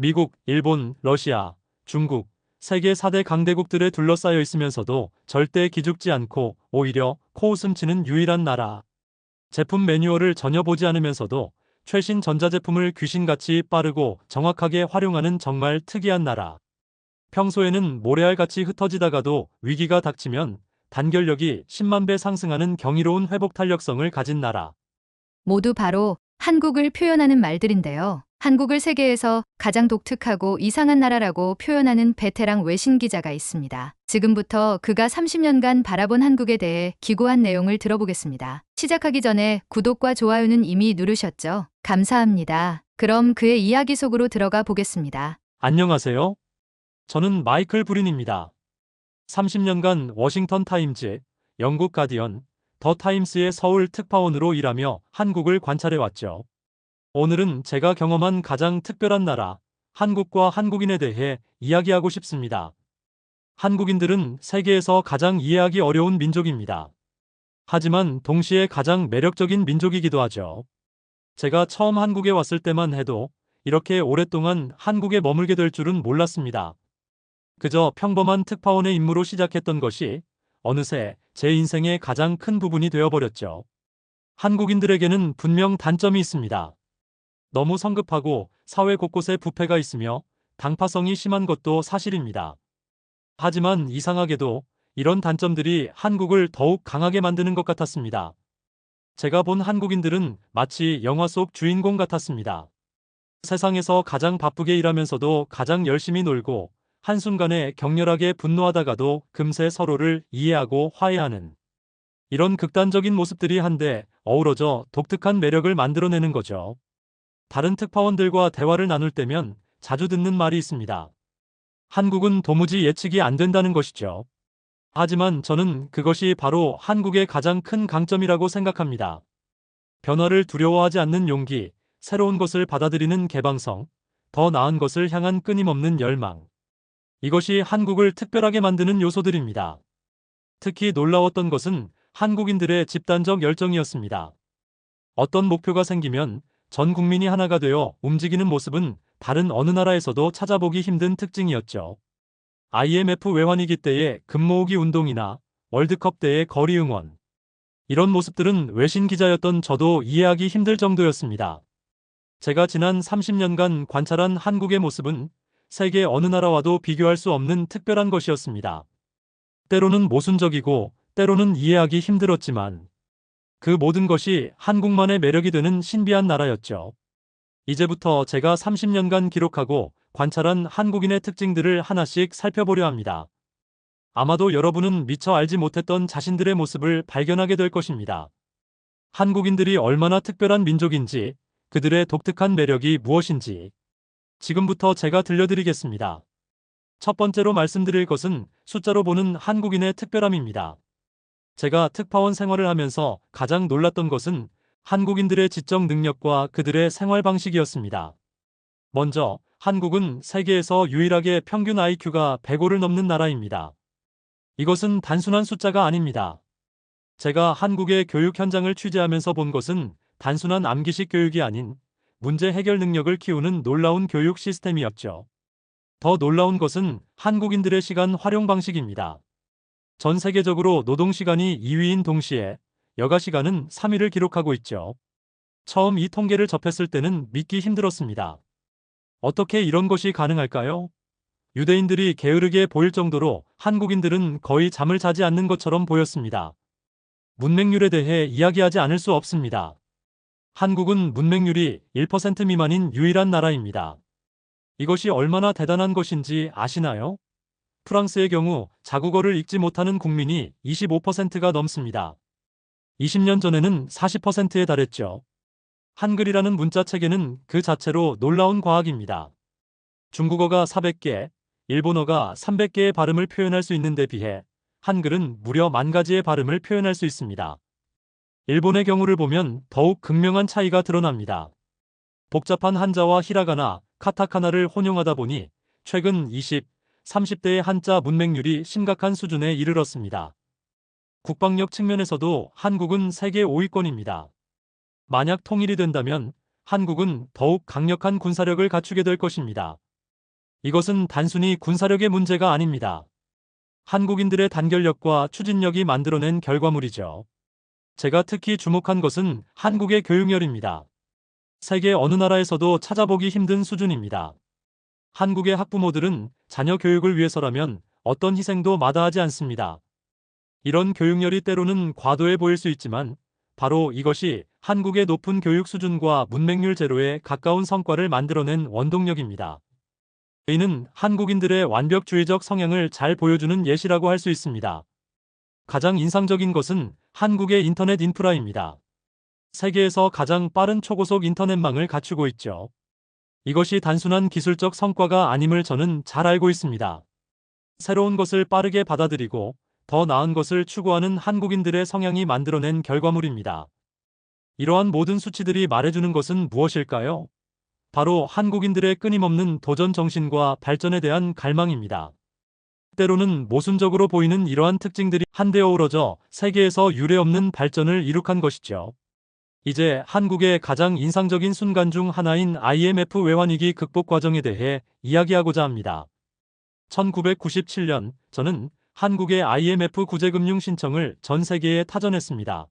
미국, 일본, 러시아, 중국, 세계 4대 강대국들에 둘러싸여 있으면서도 절대 기죽지 않고 오히려 코웃음 치는 유일한 나라. 제품 매뉴얼을 전혀 보지 않으면서도 최신 전자제품을 귀신같이 빠르고 정확하게 활용하는 정말 특이한 나라. 평소에는 모래알같이 흩어지다가도 위기가 닥치면 단결력이 10만 배 상승하는 경이로운 회복 탄력성을 가진 나라. 모두 바로 한국을 표현하는 말들인데요. 한국을 세계에서 가장 독특하고 이상한 나라라고 표현하는 베테랑 외신 기자가 있습니다. 지금부터 그가 30년간 바라본 한국에 대해 기고한 내용을 들어보겠습니다. 시작하기 전에 구독과 좋아요는 이미 누르셨죠? 감사합니다. 그럼 그의 이야기 속으로 들어가 보겠습니다. 안녕하세요. 저는 마이클 브린입니다. 30년간 워싱턴 타임즈, 영국 가디언, 더 타임스의 서울 특파원으로 일하며 한국을 관찰해왔죠. 오늘은 제가 경험한 가장 특별한 나라, 한국과 한국인에 대해 이야기하고 싶습니다. 한국인들은 세계에서 가장 이해하기 어려운 민족입니다. 하지만 동시에 가장 매력적인 민족이기도 하죠. 제가 처음 한국에 왔을 때만 해도 이렇게 오랫동안 한국에 머물게 될 줄은 몰랐습니다. 그저 평범한 특파원의 임무로 시작했던 것이 어느새 제 인생의 가장 큰 부분이 되어버렸죠. 한국인들에게는 분명 단점이 있습니다. 너무 성급하고 사회 곳곳에 부패가 있으며 당파성이 심한 것도 사실입니다. 하지만 이상하게도 이런 단점들이 한국을 더욱 강하게 만드는 것 같았습니다. 제가 본 한국인들은 마치 영화 속 주인공 같았습니다. 세상에서 가장 바쁘게 일하면서도 가장 열심히 놀고 한순간에 격렬하게 분노하다가도 금세 서로를 이해하고 화해하는 이런 극단적인 모습들이 한데 어우러져 독특한 매력을 만들어내는 거죠. 다른 특파원들과 대화를 나눌 때면 자주 듣는 말이 있습니다. 한국은 도무지 예측이 안 된다는 것이죠. 하지만 저는 그것이 바로 한국의 가장 큰 강점이라고 생각합니다. 변화를 두려워하지 않는 용기, 새로운 것을 받아들이는 개방성, 더 나은 것을 향한 끊임없는 열망. 이것이 한국을 특별하게 만드는 요소들입니다. 특히 놀라웠던 것은 한국인들의 집단적 열정이었습니다. 어떤 목표가 생기면 전 국민이 하나가 되어 움직이는 모습은 다른 어느 나라에서도 찾아보기 힘든 특징이었죠. IMF 외환위기 때의 금모으기 운동이나 월드컵 때의 거리 응원. 이런 모습들은 외신 기자였던 저도 이해하기 힘들 정도였습니다. 제가 지난 30년간 관찰한 한국의 모습은 세계 어느 나라와도 비교할 수 없는 특별한 것이었습니다. 때로는 모순적이고 때로는 이해하기 힘들었지만 그 모든 것이 한국만의 매력이 되는 신비한 나라였죠. 이제부터 제가 30년간 기록하고 관찰한 한국인의 특징들을 하나씩 살펴보려 합니다. 아마도 여러분은 미처 알지 못했던 자신들의 모습을 발견하게 될 것입니다. 한국인들이 얼마나 특별한 민족인지, 그들의 독특한 매력이 무엇인지 지금부터 제가 들려드리겠습니다. 첫 번째로 말씀드릴 것은 숫자로 보는 한국인의 특별함입니다. 제가 특파원 생활을 하면서 가장 놀랐던 것은 한국인들의 지적 능력과 그들의 생활 방식이었습니다. 먼저, 한국은 세계에서 유일하게 평균 IQ가 105를 넘는 나라입니다. 이것은 단순한 숫자가 아닙니다. 제가 한국의 교육 현장을 취재하면서 본 것은 단순한 암기식 교육이 아닌 문제 해결 능력을 키우는 놀라운 교육 시스템이었죠. 더 놀라운 것은 한국인들의 시간 활용 방식입니다. 전 세계적으로 노동시간이 2위인 동시에 여가 시간은 3위를 기록하고 있죠. 처음 이 통계를 접했을 때는 믿기 힘들었습니다. 어떻게 이런 것이 가능할까요? 유대인들이 게으르게 보일 정도로 한국인들은 거의 잠을 자지 않는 것처럼 보였습니다. 문맹률에 대해 이야기하지 않을 수 없습니다. 한국은 문맹률이 1% 미만인 유일한 나라입니다. 이것이 얼마나 대단한 것인지 아시나요? 프랑스의 경우 자국어를 읽지 못하는 국민이 25%가 넘습니다. 20년 전에는 40%에 달했죠. 한글이라는 문자 체계는 그 자체로 놀라운 과학입니다. 중국어가 400개, 일본어가 300개의 발음을 표현할 수 있는 데 비해 한글은 무려 10,000가지의 발음을 표현할 수 있습니다. 일본의 경우를 보면 더욱 극명한 차이가 드러납니다. 복잡한 한자와 히라가나, 카타카나를 혼용하다 보니 최근 20, 30대의 한자 문맹률이 심각한 수준에 이르렀습니다. 국방력 측면에서도 한국은 세계 5위권입니다. 만약 통일이 된다면 한국은 더욱 강력한 군사력을 갖추게 될 것입니다. 이것은 단순히 군사력의 문제가 아닙니다. 한국인들의 단결력과 추진력이 만들어낸 결과물이죠. 제가 특히 주목한 것은 한국의 교육열입니다. 세계 어느 나라에서도 찾아보기 힘든 수준입니다. 한국의 학부모들은 자녀 교육을 위해서라면 어떤 희생도 마다하지 않습니다. 이런 교육열이 때로는 과도해 보일 수 있지만 바로 이것이 한국의 높은 교육 수준과 문맹률 제로에 가까운 성과를 만들어낸 원동력입니다. 이는 한국인들의 완벽주의적 성향을 잘 보여주는 예시라고 할 수 있습니다. 가장 인상적인 것은 한국의 인터넷 인프라입니다. 세계에서 가장 빠른 초고속 인터넷망을 갖추고 있죠. 이것이 단순한 기술적 성과가 아님을 저는 잘 알고 있습니다. 새로운 것을 빠르게 받아들이고 더 나은 것을 추구하는 한국인들의 성향이 만들어낸 결과물입니다. 이러한 모든 수치들이 말해주는 것은 무엇일까요? 바로 한국인들의 끊임없는 도전 정신과 발전에 대한 갈망입니다. 때로는 모순적으로 보이는 이러한 특징들이 한데 어우러져 세계에서 유례없는 발전을 이룩한 것이죠. 이제 한국의 가장 인상적인 순간 중 하나인 IMF 외환위기 극복 과정에 대해 이야기하고자 합니다. 1997년 저는 한국의 IMF 구제금융 신청을 전 세계에 타전했습니다.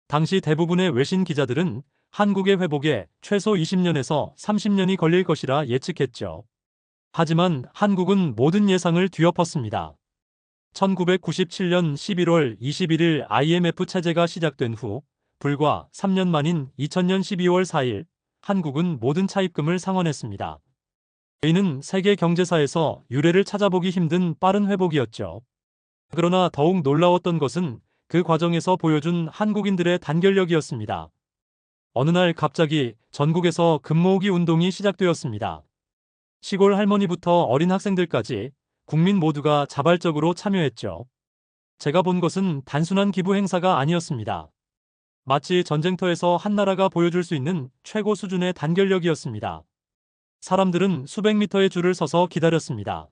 당시 대부분의 외신 기자들은 한국의 회복에 최소 20년에서 30년이 걸릴 것이라 예측했죠. 하지만 한국은 모든 예상을 뒤엎었습니다. 1997년 11월 21일 IMF 체제가 시작된 후 불과 3년 만인 2000년 12월 4일 한국은 모든 차입금을 상환했습니다. 이는 세계 경제사에서 유례를 찾아보기 힘든 빠른 회복이었죠. 그러나 더욱 놀라웠던 것은 그 과정에서 보여준 한국인들의 단결력이었습니다. 어느 날 갑자기 전국에서 금모으기 운동이 시작되었습니다. 시골 할머니부터 어린 학생들까지 국민 모두가 자발적으로 참여했죠. 제가 본 것은 단순한 기부 행사가 아니었습니다. 마치 전쟁터에서 한 나라가 보여줄 수 있는 최고 수준의 단결력이었습니다. 사람들은 수백 미터의 줄을 서서 기다렸습니다.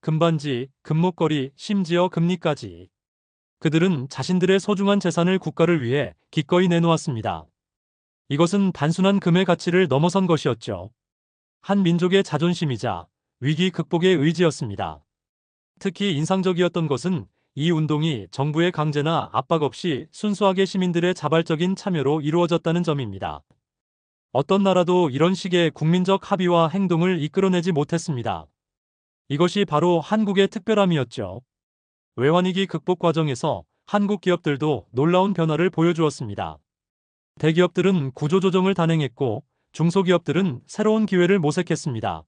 금반지, 금목걸이, 심지어 금리까지. 그들은 자신들의 소중한 재산을 국가를 위해 기꺼이 내놓았습니다. 이것은 단순한 금의 가치를 넘어선 것이었죠. 한 민족의 자존심이자 위기 극복의 의지였습니다. 특히 인상적이었던 것은 이 운동이 정부의 강제나 압박 없이 순수하게 시민들의 자발적인 참여로 이루어졌다는 점입니다. 어떤 나라도 이런 식의 국민적 합의와 행동을 이끌어내지 못했습니다. 이것이 바로 한국의 특별함이었죠. 외환위기 극복 과정에서 한국 기업들도 놀라운 변화를 보여주었습니다. 대기업들은 구조조정을 단행했고 중소기업들은 새로운 기회를 모색했습니다.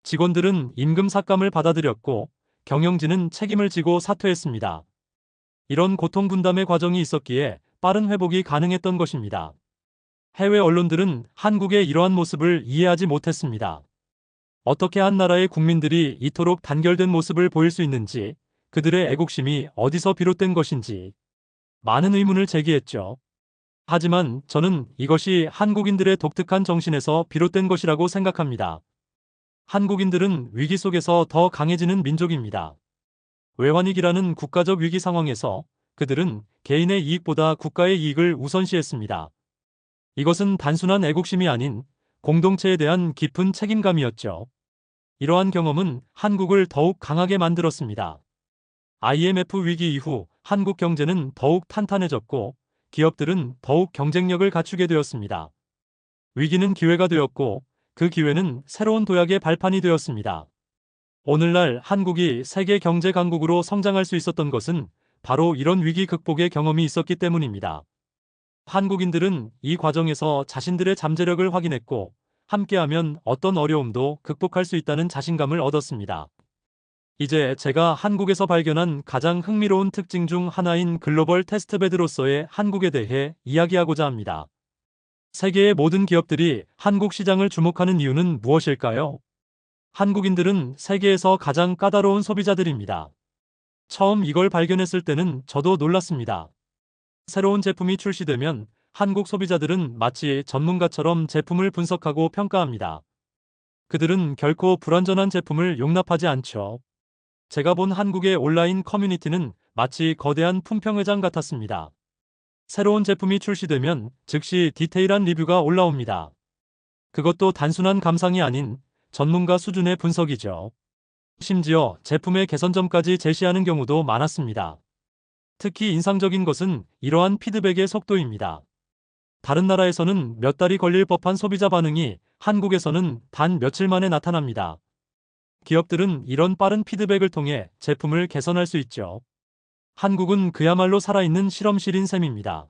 직원들은 임금 삭감을 받아들였고 경영진은 책임을 지고 사퇴했습니다. 이런 고통 분담의 과정이 있었기에 빠른 회복이 가능했던 것입니다. 해외 언론들은 한국의 이러한 모습을 이해하지 못했습니다. 어떻게 한 나라의 국민들이 이토록 단결된 모습을 보일 수 있는지, 그들의 애국심이 어디서 비롯된 것인지 많은 의문을 제기했죠. 하지만 저는 이것이 한국인들의 독특한 정신에서 비롯된 것이라고 생각합니다. 한국인들은 위기 속에서 더 강해지는 민족입니다. 외환위기라는 국가적 위기 상황에서 그들은 개인의 이익보다 국가의 이익을 우선시했습니다. 이것은 단순한 애국심이 아닌 공동체에 대한 깊은 책임감이었죠. 이러한 경험은 한국을 더욱 강하게 만들었습니다. IMF 위기 이후 한국 경제는 더욱 탄탄해졌고 기업들은 더욱 경쟁력을 갖추게 되었습니다. 위기는 기회가 되었고 그 기회는 새로운 도약의 발판이 되었습니다. 오늘날 한국이 세계 경제 강국으로 성장할 수 있었던 것은 바로 이런 위기 극복의 경험이 있었기 때문입니다. 한국인들은 이 과정에서 자신들의 잠재력을 확인했고 함께하면 어떤 어려움도 극복할 수 있다는 자신감을 얻었습니다. 이제 제가 한국에서 발견한 가장 흥미로운 특징 중 하나인 글로벌 테스트베드로서의 한국에 대해 이야기하고자 합니다. 세계의 모든 기업들이 한국 시장을 주목하는 이유는 무엇일까요? 한국인들은 세계에서 가장 까다로운 소비자들입니다. 처음 이걸 발견했을 때는 저도 놀랐습니다. 새로운 제품이 출시되면 한국 소비자들은 마치 전문가처럼 제품을 분석하고 평가합니다. 그들은 결코 불완전한 제품을 용납하지 않죠. 제가 본 한국의 온라인 커뮤니티는 마치 거대한 품평회장 같았습니다. 새로운 제품이 출시되면 즉시 디테일한 리뷰가 올라옵니다. 그것도 단순한 감상이 아닌 전문가 수준의 분석이죠. 심지어 제품의 개선점까지 제시하는 경우도 많았습니다. 특히 인상적인 것은 이러한 피드백의 속도입니다. 다른 나라에서는 몇 달이 걸릴 법한 소비자 반응이 한국에서는 단 며칠 만에 나타납니다. 기업들은 이런 빠른 피드백을 통해 제품을 개선할 수 있죠. 한국은 그야말로 살아있는 실험실인 셈입니다.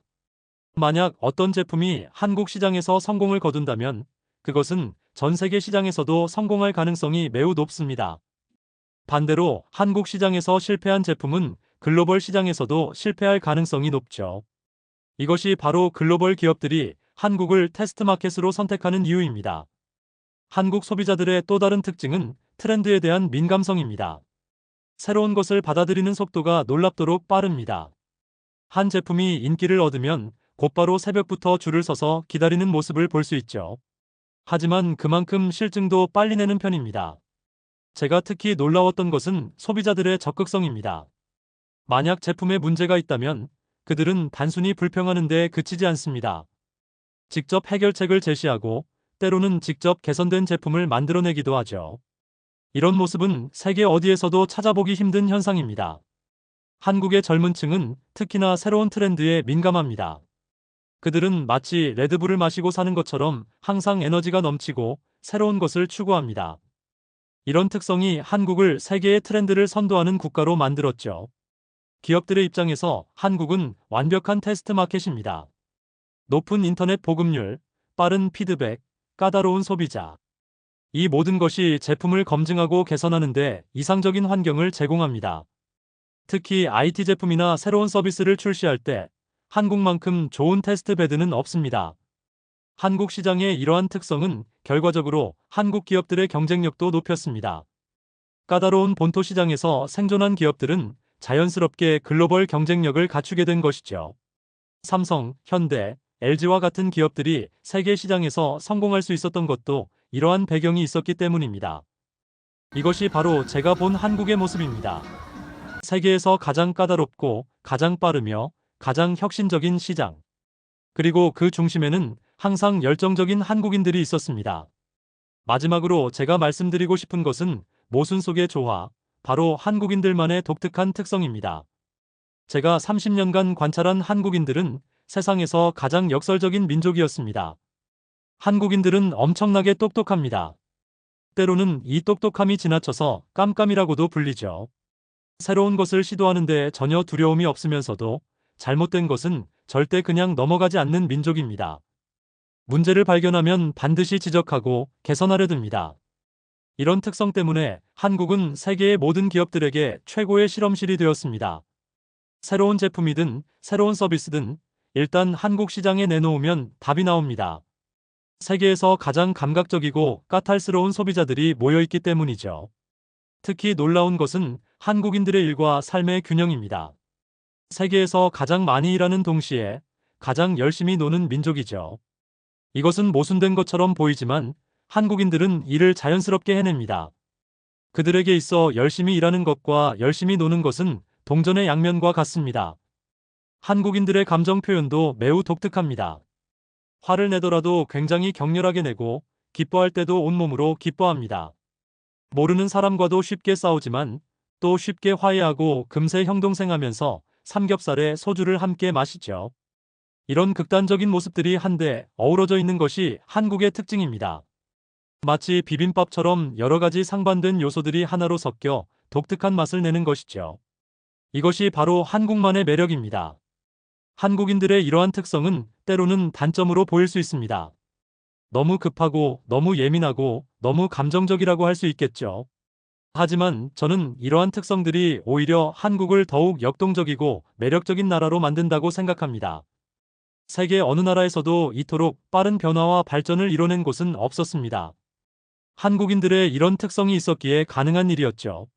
만약 어떤 제품이 한국 시장에서 성공을 거둔다면 그것은 전 세계 시장에서도 성공할 가능성이 매우 높습니다. 반대로 한국 시장에서 실패한 제품은 글로벌 시장에서도 실패할 가능성이 높죠. 이것이 바로 글로벌 기업들이 한국을 테스트 마켓으로 선택하는 이유입니다. 한국 소비자들의 또 다른 특징은 트렌드에 대한 민감성입니다. 새로운 것을 받아들이는 속도가 놀랍도록 빠릅니다. 한 제품이 인기를 얻으면 곧바로 새벽부터 줄을 서서 기다리는 모습을 볼 수 있죠. 하지만 그만큼 실증도 빨리 내는 편입니다. 제가 특히 놀라웠던 것은 소비자들의 적극성입니다. 만약 제품에 문제가 있다면 그들은 단순히 불평하는 데 그치지 않습니다. 직접 해결책을 제시하고 때로는 직접 개선된 제품을 만들어내기도 하죠. 이런 모습은 세계 어디에서도 찾아보기 힘든 현상입니다. 한국의 젊은 층은 특히나 새로운 트렌드에 민감합니다. 그들은 마치 레드불을 마시고 사는 것처럼 항상 에너지가 넘치고 새로운 것을 추구합니다. 이런 특성이 한국을 세계의 트렌드를 선도하는 국가로 만들었죠. 기업들의 입장에서 한국은 완벽한 테스트 마켓입니다. 높은 인터넷 보급률, 빠른 피드백, 까다로운 소비자. 이 모든 것이 제품을 검증하고 개선하는 데 이상적인 환경을 제공합니다. 특히 IT 제품이나 새로운 서비스를 출시할 때 한국만큼 좋은 테스트 베드는 없습니다. 한국 시장의 이러한 특성은 결과적으로 한국 기업들의 경쟁력도 높였습니다. 까다로운 본토 시장에서 생존한 기업들은 자연스럽게 글로벌 경쟁력을 갖추게 된 것이죠. 삼성, 현대, LG와 같은 기업들이 세계 시장에서 성공할 수 있었던 것도 이러한 배경이 있었기 때문입니다. 이것이 바로 제가 본 한국의 모습입니다. 세계에서 가장 까다롭고 가장 빠르며 가장 혁신적인 시장. 그리고 그 중심에는 항상 열정적인 한국인들이 있었습니다. 마지막으로 제가 말씀드리고 싶은 것은 모순 속의 조화, 바로 한국인들만의 독특한 특성입니다. 제가 30년간 관찰한 한국인들은 세상에서 가장 역설적인 민족이었습니다. 한국인들은 엄청나게 똑똑합니다. 때로는 이 똑똑함이 지나쳐서 깜깜이라고도 불리죠. 새로운 것을 시도하는데 전혀 두려움이 없으면서도 잘못된 것은 절대 그냥 넘어가지 않는 민족입니다. 문제를 발견하면 반드시 지적하고 개선하려 듭니다. 이런 특성 때문에 한국은 세계의 모든 기업들에게 최고의 실험실이 되었습니다. 새로운 제품이든 새로운 서비스든 일단 한국 시장에 내놓으면 답이 나옵니다. 세계에서 가장 감각적이고 까탈스러운 소비자들이 모여있기 때문이죠. 특히 놀라운 것은 한국인들의 일과 삶의 균형입니다. 세계에서 가장 많이 일하는 동시에 가장 열심히 노는 민족이죠. 이것은 모순된 것처럼 보이지만 한국인들은 일을 자연스럽게 해냅니다. 그들에게 있어 열심히 일하는 것과 열심히 노는 것은 동전의 양면과 같습니다. 한국인들의 감정 표현도 매우 독특합니다. 화를 내더라도 굉장히 격렬하게 내고 기뻐할 때도 온몸으로 기뻐합니다. 모르는 사람과도 쉽게 싸우지만 또 쉽게 화해하고 금세 형동생하면서 삼겹살에 소주를 함께 마시죠. 이런 극단적인 모습들이 한데 어우러져 있는 것이 한국의 특징입니다. 마치 비빔밥처럼 여러 가지 상반된 요소들이 하나로 섞여 독특한 맛을 내는 것이죠. 이것이 바로 한국만의 매력입니다. 한국인들의 이러한 특성은 때로는 단점으로 보일 수 있습니다. 너무 급하고 너무 예민하고 너무 감정적이라고 할 수 있겠죠. 하지만 저는 이러한 특성들이 오히려 한국을 더욱 역동적이고 매력적인 나라로 만든다고 생각합니다. 세계 어느 나라에서도 이토록 빠른 변화와 발전을 이뤄낸 곳은 없었습니다. 한국인들의 이런 특성이 있었기에 가능한 일이었죠.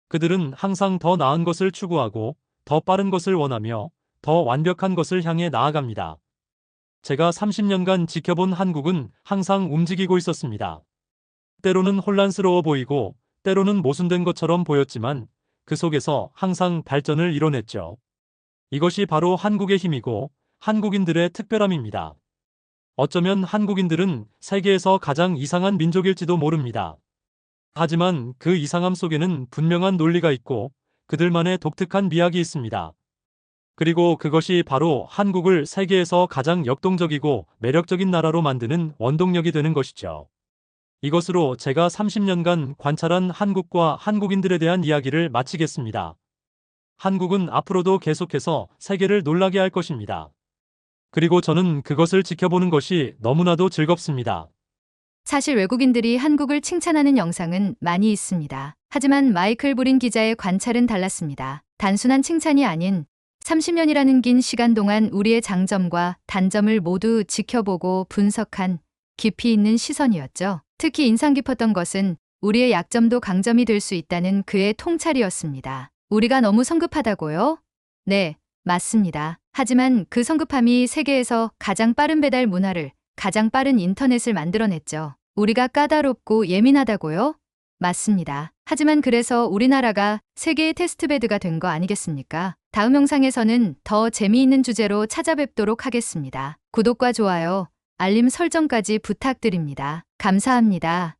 그들은 항상 더 나은 것을 추구하고 더 빠른 것을 원하며 더 완벽한 것을 향해 나아갑니다. 제가 30년간 지켜본 한국은 항상 움직이고 있었습니다. 때로는 혼란스러워 보이고 때로는 모순된 것처럼 보였지만 그 속에서 항상 발전을 이뤄냈죠. 이것이 바로 한국의 힘이고 한국인들의 특별함입니다. 어쩌면 한국인들은 세계에서 가장 이상한 민족일지도 모릅니다. 하지만 그 이상함 속에는 분명한 논리가 있고 그들만의 독특한 미학이 있습니다. 그리고 그것이 바로 한국을 세계에서 가장 역동적이고 매력적인 나라로 만드는 원동력이 되는 것이죠. 이것으로 제가 30년간 관찰한 한국과 한국인들에 대한 이야기를 마치겠습니다. 한국은 앞으로도 계속해서 세계를 놀라게 할 것입니다. 그리고 저는 그것을 지켜보는 것이 너무나도 즐겁습니다. 사실 외국인들이 한국을 칭찬하는 영상은 많이 있습니다. 하지만 마이클 브린 기자의 관찰은 달랐습니다. 단순한 칭찬이 아닌 30년이라는 긴 시간 동안 우리의 장점과 단점을 모두 지켜보고 분석한 깊이 있는 시선이었죠. 특히 인상 깊었던 것은 우리의 약점도 강점이 될 수 있다는 그의 통찰이었습니다. 우리가 너무 성급하다고요? 네, 맞습니다. 하지만 그 성급함이 세계에서 가장 빠른 배달 문화를, 가장 빠른 인터넷을 만들어냈죠. 우리가 까다롭고 예민하다고요? 맞습니다. 하지만 그래서 우리나라가 세계의 테스트베드가 된 거 아니겠습니까? 다음 영상에서는 더 재미있는 주제로 찾아뵙도록 하겠습니다. 구독과 좋아요, 알림 설정까지 부탁드립니다. 감사합니다.